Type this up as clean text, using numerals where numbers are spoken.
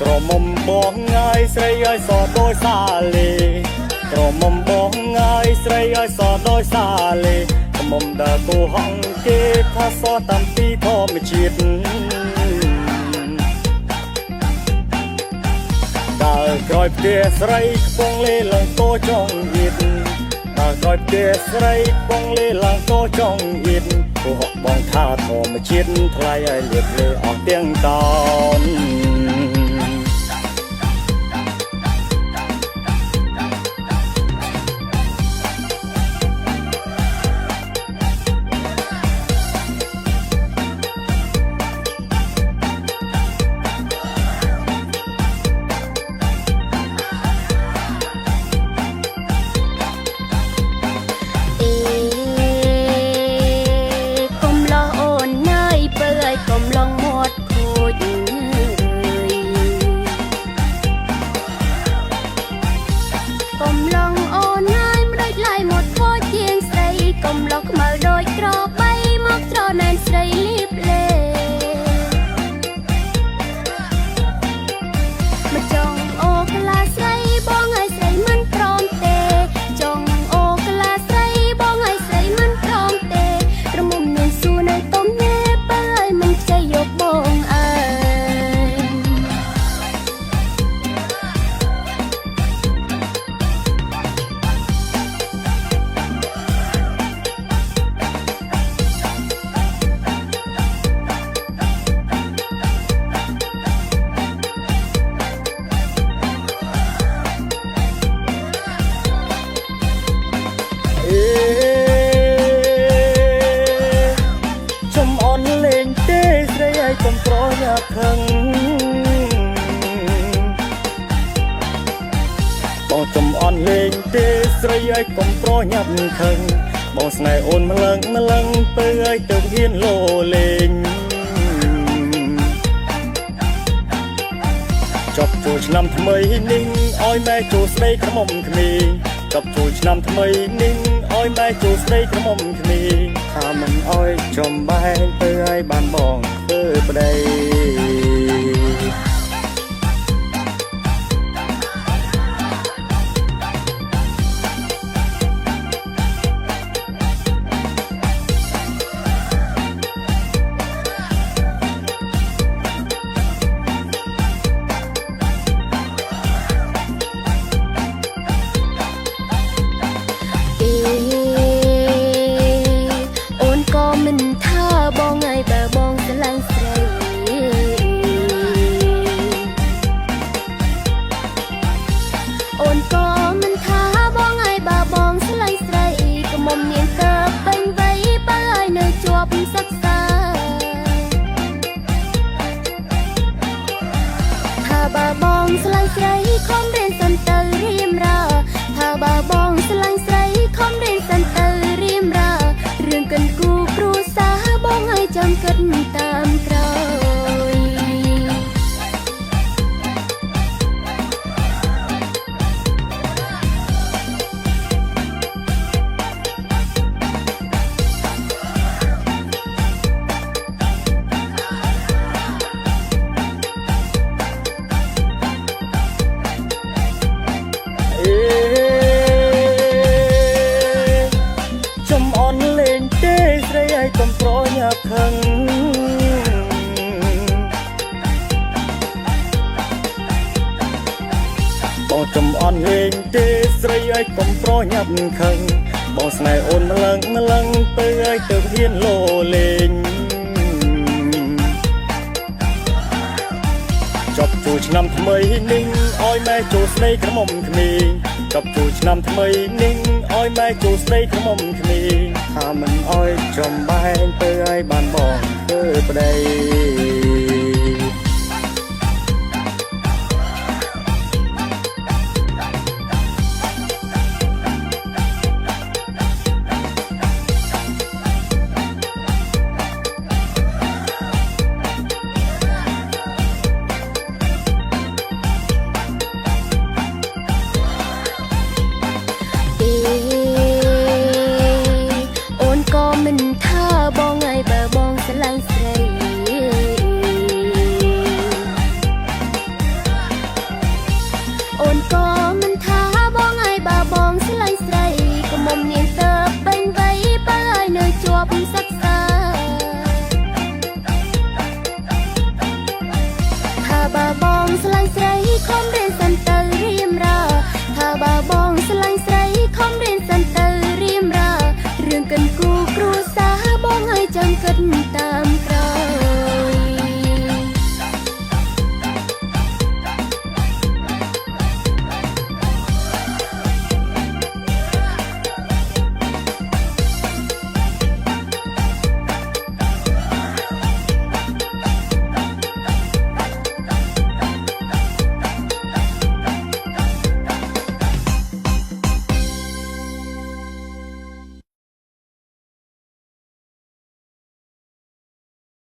ក្រមុំបងងាយស្រីឲ្យសដោយសាលីក្រមុំបងងាយស្រីឲ្យសដោយសាលីក្រមុំដើរគូហងគេថាសតាមពីធម្មជាតិដើរក្រោយផ្ទះស្រីខ្ពងលេឡើងតោចងយៀតដើរក្រោយផ្ទះស្រីខ្ពងលេឡើងតោចងយៀតគូហកបងថាធម្មជាតិថ្លៃឲ្យលៀបលេអស់ទាំងតោនកំប្រញាប់ខឹងបងចំអន់លេងទេស្រីឲ្យកុំប្រញាប់ខឹងបងស្នេហ៍អូនម្លឹងទៅឲ្យទៅហ៊ានលោលេងចប់ចូលឆ្នាំថ្មីនេះឲ្យម៉ែចូលស្ដីក្រមុំគ្នាចប់ចូលឆ្នាំថ្មីនេះឲ្យម៉ែចូលស្ដីក្រមុំគ្នាថាមិនឲ្យចំបែងទៅឲ្យបានបងធ្វើប្តីកំប្រញាប់ខឹងបងចំអន់លេងទេស្រីឲ្យកុំប្រញាប់ខឹងបងស្នេហ៍អូនម្លឹងទៅឲ្យទៅហ៊ានលោលេងចប់ចូលឆ្នាំថ្មីនេះឲ្យម៉ែចូលស្ដីក្រមុំគ្នាចប់ចូលឆ្នាំថ្មីនេះឲ្យម៉ែចូលស្ដីក្រមុំគ្នាថាមិនឲ្យចំបែងទៅឲ្យបានបងធ្វើប្តីអូនក៏មិនថាបងឲ្យបើបងស្រឡាញ់ស្រី ប់សិក្សាថាបើបងស្លាញ់ស្រីខំរៀន